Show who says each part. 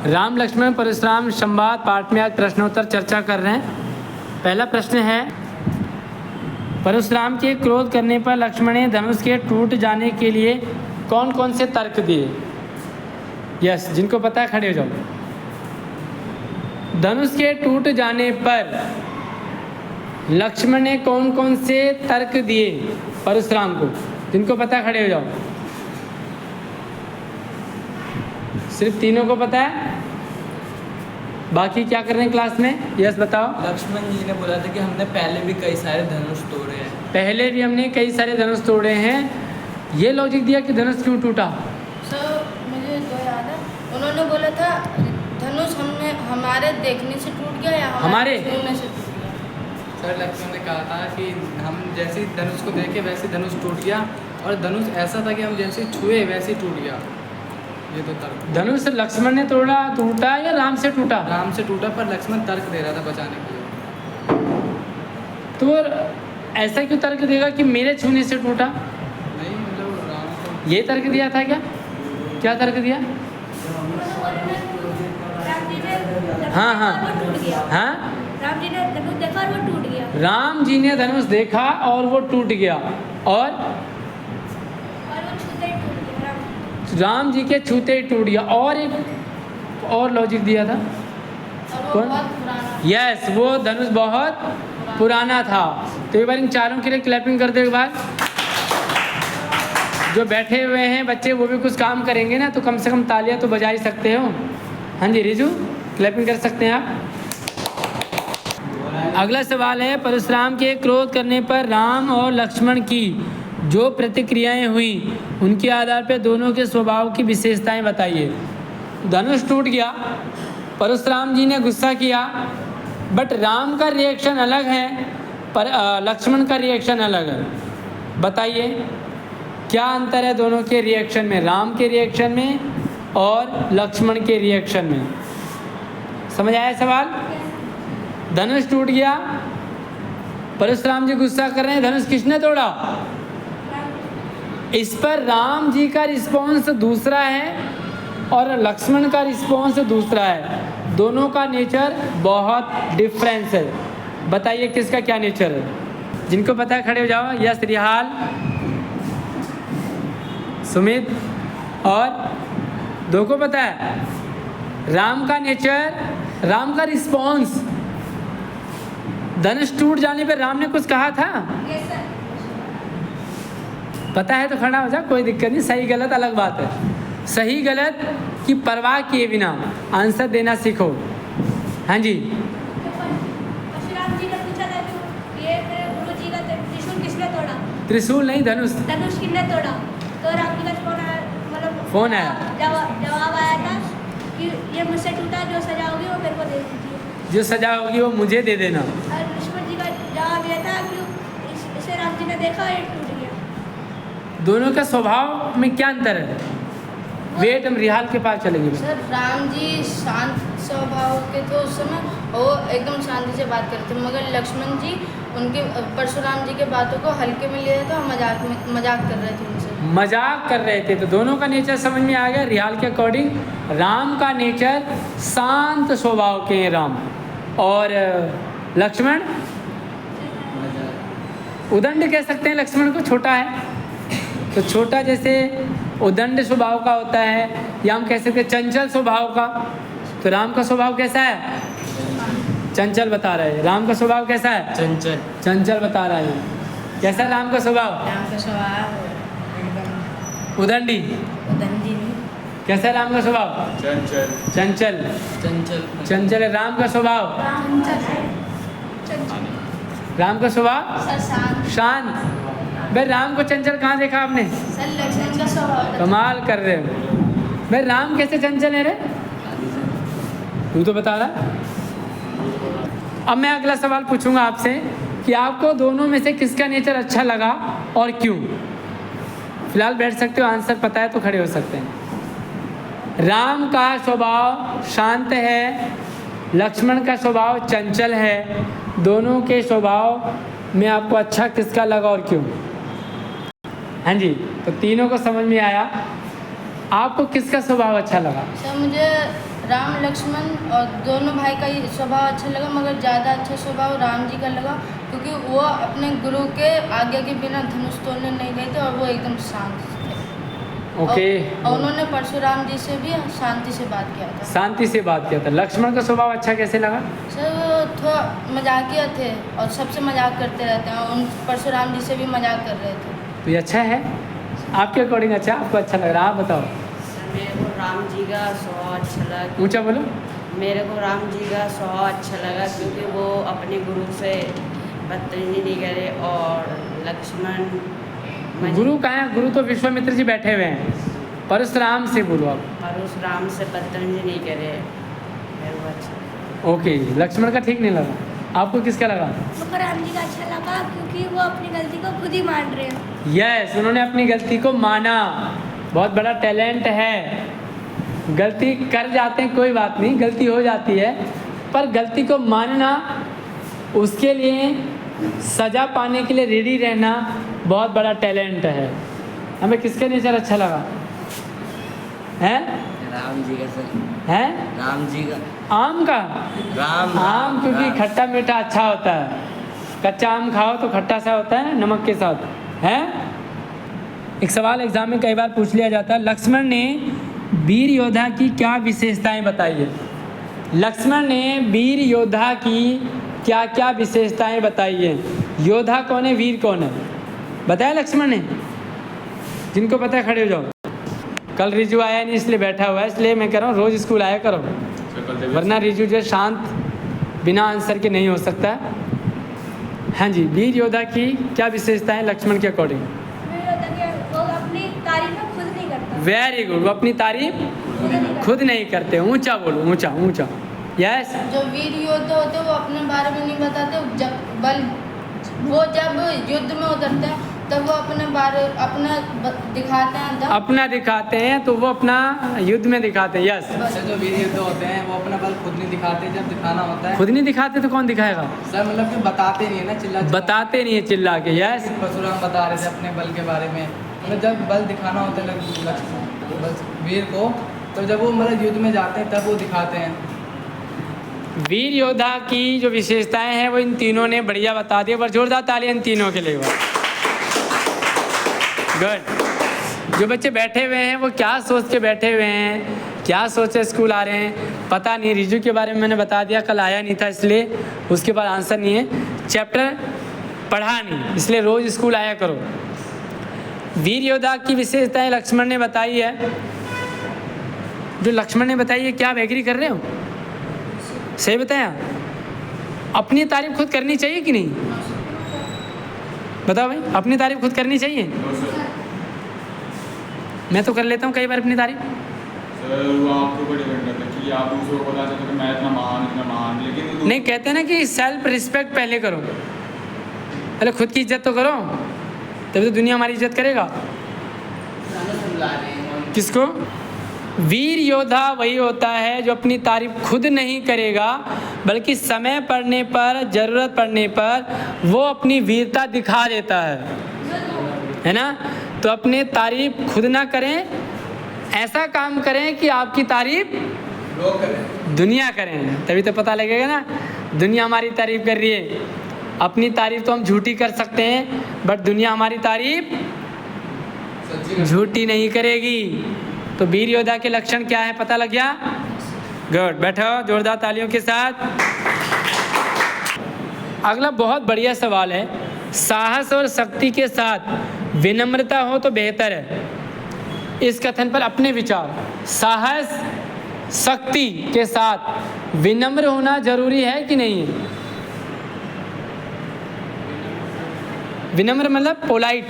Speaker 1: राम लक्ष्मण परशुराम संवाद पाठ में आज प्रश्नोत्तर चर्चा कर रहे हैं। पहला प्रश्न है, परशुराम के क्रोध करने पर लक्ष्मण ने धनुष के टूट जाने के लिए कौन कौन से तर्क दिए? यस, जिनको पता है खड़े हो जाओ। धनुष के टूट जाने पर लक्ष्मण ने कौन कौन से तर्क दिए परशुराम को? जिनको पता है खड़े हो जाओ। सिर्फ तीनों को पता है, बाकी क्या कर रहे हैं क्लास में? यस बताओ।
Speaker 2: लक्ष्मण जी ने बोला था कि हमने पहले भी कई सारे धनुष तोड़े हैं।
Speaker 1: पहले भी हमने कई सारे धनुष तोड़े हैं। ये लॉजिक दिया कि धनुष क्यों टूटा?
Speaker 3: सर मुझे तो याद है, उन्होंने बोला था धनुष हमारे देखने से टूट गया या
Speaker 1: हमारे
Speaker 3: छूने से टूट गया।
Speaker 2: सर लक्ष्मण ने कहा था कि हम जैसे ही धनुष को देखे वैसे धनुष टूट गया, और धनुष ऐसा था कि हम जैसे छुए वैसे टूट गया। ये तो तर्क।
Speaker 1: धनुष लक्ष्मण ने तोड़ा, टूटा या राम से टूटा?
Speaker 2: राम से टूटा, पर लक्ष्मण तर्क दे रहा था बचाने के लिए।
Speaker 1: तो ऐसा क्यों तर्क देगा कि मेरे छूने से टूटा?
Speaker 2: नहीं, मतलब राम को
Speaker 1: ये तर्क दिया था क्या? क्या तर्क दिया? हाँ हाँ हाँ,
Speaker 3: राम जी ने धनुष देखा और वो टूट गया।
Speaker 1: राम जी ने धनुष देखा और वो टूट गया, और
Speaker 3: वो छूते ही टूट गया।
Speaker 1: राम जी के छूते ही टूट गया। और एक और लॉजिक दिया था,
Speaker 3: और वो
Speaker 1: कौन?
Speaker 3: बहुत पुराना।
Speaker 1: यस, वो धनुष बहुत पुराना था। तो एक बार इन चारों के लिए क्लैपिंग कर दो एक बार। जो बैठे हुए हैं बच्चे वो भी कुछ काम करेंगे ना, तो कम से कम तालियां तो बजा ही सकते हो। हाँ जी रिजू, क्लैपिंग कर सकते हैं आप। अगला सवाल है, परशुराम के क्रोध करने पर राम और लक्ष्मण की जो प्रतिक्रियाएं हुई उनके आधार पर दोनों के स्वभाव की विशेषताएं बताइए। धनुष टूट गया, परशुराम जी ने गुस्सा किया, बट राम का रिएक्शन अलग है, पर लक्ष्मण का रिएक्शन अलग है। बताइए क्या अंतर है दोनों के रिएक्शन में, राम के रिएक्शन में और लक्ष्मण के रिएक्शन में? समझ आया सवाल? धनुष टूट गया, परशुराम जी गुस्सा कर रहे हैं, धनुष किसने तोड़ा? इस पर राम जी का रिस्पॉन्स दूसरा है और लक्ष्मण का रिस्पॉन्स दूसरा है। दोनों का नेचर बहुत डिफरेंस है। बताइए किसका क्या नेचर है? जिनको पता है खड़े हो जाओ। यस रिहाल, सुमित, और दो को पता है? राम का नेचर, राम का रिस्पॉन्स। धनुष टूट जाने पर राम ने कुछ कहा था? पता है तो खड़ा हो जा, कोई दिक्कत नहीं। सही गलत अलग बात है। सही गलत की परवाह किए बिना आंसर देना सीखो। हाँ जी,
Speaker 3: परशुराम जी ने पूछा था कि ये गुरु जी का त्रिशूल किसने तोड़ा?
Speaker 1: त्रिशूल नहीं, धनुष।
Speaker 3: धनुष किसने तोड़ा? तो राम जी का
Speaker 1: फोन आया।
Speaker 3: जवाब आया था कि ये मुझसे टूटा, जो सजा होगी वो मेरे को दे दीजिए।
Speaker 1: जो सजा होगी वो मुझे दे देना।
Speaker 3: और लक्ष्मण जी का जवाब ये था कि इसे राम जी ने देखा और ये टूट गया।
Speaker 1: दोनों का स्वभाव में क्या अंतर है? वेट, हम रिहाल के पास चलेंगे।
Speaker 3: सर राम जी शांत स्वभाव के थे उस समय, वो एकदम शांति से बात करते, मगर लक्ष्मण जी उनके परशुराम जी के बातों को हल्के में ले रहे थे और मजाक कर रहे थे उनसे। मजाक
Speaker 1: कर रहे थे। तो दोनों का नेचर समझ में आ गया। रिहाल के अकॉर्डिंग राम का नेचर शांत स्वभाव के हैं राम, और लक्ष्मण उदंड कह सकते हैं। लक्ष्मण को छोटा है तो छोटा, जैसे उदंड स्वभाव का होता है, या हम कह सकते हैं चंचल स्वभाव का। तो राम का स्वभाव कैसा है? चंचल बता रहे हैं। राम का स्वभाव कैसा है?
Speaker 2: चंचल।
Speaker 1: चंचल बता रहे हैं। कैसा राम का स्वभाव?
Speaker 3: राम का स्वभाव एकदम
Speaker 1: उदंडी।
Speaker 3: उदंडी नहीं।
Speaker 1: कैसा है राम का स्वभाव?
Speaker 2: चंचल।
Speaker 1: चंचल।
Speaker 2: चंचल।
Speaker 1: चंचल है राम का स्वभाव। राम का स्वभाव
Speaker 3: सर शांत।
Speaker 1: शांत। भाई राम को चंचल कहाँ देखा आपने?
Speaker 3: सर लक्ष्मण का स्वभाव
Speaker 1: कमाल कर रहे हो। भाई राम कैसे चंचल है रे? तू तो बता रहा। अब मैं अगला सवाल पूछूंगा आपसे कि आपको दोनों में से किसका नेचर अच्छा लगा और क्यों? फिलहाल बैठ सकते हो, आंसर पता है तो खड़े हो सकते हैं। राम का स्वभाव शांत है, लक्ष्मण का स्वभाव चंचल है। दोनों के स्वभाव में आपको अच्छा किसका लगा और क्यों? हाँ जी, तो तीनों को समझ में आया। आपको किसका स्वभाव अच्छा लगा?
Speaker 3: सर मुझे राम लक्ष्मण और दोनों भाई का ये स्वभाव अच्छा लगा, मगर ज़्यादा अच्छा स्वभाव राम जी का लगा, क्योंकि वो अपने गुरु के आज्ञा के बिना धनुष तोड़ने नहीं गए थे और वो एकदम शांत थे।
Speaker 1: ओके।
Speaker 3: और उन्होंने परशुराम जी से भी शांति से बात किया था।
Speaker 1: शांति से बात किया था। लक्ष्मण का स्वभाव अच्छा कैसे लगा?
Speaker 3: सर वो थोड़ा मजाकिया थे और सबसे मजाक करते रहते हैं, उन परशुराम जी से भी मजाक कर रहे थे।
Speaker 1: तो ये अच्छा है आपके अकॉर्डिंग? अच्छा, आपको अच्छा लग रहा है, आप बताओ।
Speaker 4: मेरे को राम जी का स्वभाव अच्छा लगा।
Speaker 1: ऊंचा बोलो।
Speaker 4: मेरे को राम जी का स्वभाव अच्छा लगा क्योंकि वो अपने गुरु से बदतमीजी नहीं करे और लक्ष्मण
Speaker 1: गुरु कहाँ है? गुरु तो विश्वामित्र जी बैठे हुए हैं। परशुराम से बोलो आप।
Speaker 4: परशुराम से बदतमीजी नहीं करे, मेरे को अच्छा।
Speaker 1: ओके, लक्ष्मण का ठीक नहीं लगा, आपको किसका लगा?
Speaker 5: मुझको राम जी का अच्छा लगा क्योंकि वो अपनी गलती को खुद ही मान रहे हैं।
Speaker 1: यस, उन्होंने अपनी गलती को माना। बहुत बड़ा टैलेंट है। गलती कर जाते हैं, कोई बात नहीं, गलती हो जाती है, पर गलती को मानना, उसके लिए सज़ा पाने के लिए रेडी रहना बहुत बड़ा टैलेंट है। हमें किसका नेचर अच्छा लगा? हैं?
Speaker 6: राम जी का सर।
Speaker 1: हैं?
Speaker 6: राम जी का।
Speaker 1: आम का?
Speaker 6: राम
Speaker 1: आम क्योंकि
Speaker 6: राम।
Speaker 1: खट्टा मीठा अच्छा होता है। कच्चा आम खाओ तो खट्टा सा होता है नमक के साथ, है? एक सवाल एग्जाम में कई बार पूछ लिया जाता है, लक्ष्मण ने वीर योद्धा की क्या विशेषताएं बताई है? लक्ष्मण ने वीर योद्धा की क्या क्या विशेषताएं बताई है? योद्धा कौन है, वीर कौन है, बताया लक्ष्मण ने? जिनको पता है खड़े हो जाओ। कल रिजू आया नहीं इसलिए बैठा हुआ है, इसलिए मैं कह रहा हूँ रोज़ स्कूल आया करो, वरना रिजू जो शांत बिना आंसर के नहीं हो सकता। हाँ जी, वीर योद्धा की क्या विशेषताएं लक्ष्मण के अकॉर्डिंग?
Speaker 5: वो अपनी तारीफ खुद नहीं करता।
Speaker 1: वेरी गुड, वो अपनी तारीफ खुद नहीं करते। ऊंचा बोलो, ऊंचा ऊंचा। यस।
Speaker 3: जो वीर योद्धा होते हैं वो अपने बारे में नहीं बताते, जब युद्ध में उतरते हैं तब वो अपना दिखाते हैं,
Speaker 1: अपना दिखाते हैं, तो वो अपना युद्ध में दिखाते हैं। यस।
Speaker 2: सर जो वीर योद्धा होते हैं वो अपना बल खुद नहीं दिखाते, जब दिखाना होता है
Speaker 1: खुद नहीं दिखाते तो कौन दिखाएगा?
Speaker 2: सर मतलब कि बताते नहीं है ना, चिल्ला
Speaker 1: बताते नहीं है चिल्ला के। यस।
Speaker 2: परशुराम बता रहे थे अपने बल के बारे में, मतलब जब बल दिखाना होता है लक्ष्मण वीर को, तो जब वो मतलब युद्ध में जाते हैं तब वो दिखाते हैं।
Speaker 1: वीर योद्धा की जो विशेषताएं हैं वो इन तीनों ने बढ़िया बता दिया। पर जोरदार तालियां इन तीनों के लिए। गुड। जो बच्चे बैठे हुए हैं वो क्या सोच के बैठे हुए हैं, क्या सोचे स्कूल आ रहे हैं, पता नहीं। रिजू के बारे में मैंने बता दिया, कल आया नहीं था इसलिए उसके बाद आंसर नहीं है। चैप्टर पढ़ा नहीं, इसलिए रोज़ स्कूल आया करो। वीर योद्धा की विशेषताएं लक्ष्मण ने बताई है। जो लक्ष्मण ने बताई है, क्या आप एग्री कर रहे हो? सही बताया? अपनी तारीफ खुद करनी चाहिए कि नहीं? बताओ भाई, अपनी तारीफ खुद करनी चाहिए? मैं तो कर लेता हूँ कई बार अपनी तारीफ।
Speaker 7: सर वो आपके ऊपर डिपेंड करता है कि आप दूसरों को पता चलता है कि मैं इतना महान, लेकिन वो
Speaker 1: नहीं, कहते हैं ना कि सेल्फ रिस्पेक्ट पहले करो, पहले खुद की इज्जत तो करो, तभी तो दुनिया हमारी इज्जत करेगा। किसको? वीर योद्धा वही होता है जो अपनी तारीफ खुद नहीं करेगा, बल्कि समय पड़ने पर, ज़रूरत पड़ने पर वो अपनी वीरता दिखा देता है ना? तो अपने तारीफ खुद ना करें, ऐसा काम करें कि आपकी तारीफ
Speaker 2: लोग करें,
Speaker 1: दुनिया करें, तभी तो पता लगेगा ना दुनिया हमारी तारीफ कर रही है। अपनी तारीफ तो हम झूठी कर सकते हैं, बट दुनिया हमारी तारीफ
Speaker 2: सच्ची
Speaker 1: झूठी नहीं करेगी। तो वीर योद्धा के लक्षण क्या है, पता लग गया? गुड, बैठो जोरदार तालियों के साथ। अगला बहुत बढ़िया सवाल है। साहस और शक्ति के साथ विनम्रता हो तो बेहतर है। इस कथन पर अपने विचार। साहस शक्ति के साथ विनम्र होना जरूरी है कि नहीं है? विनम्र मतलब पोलाइट,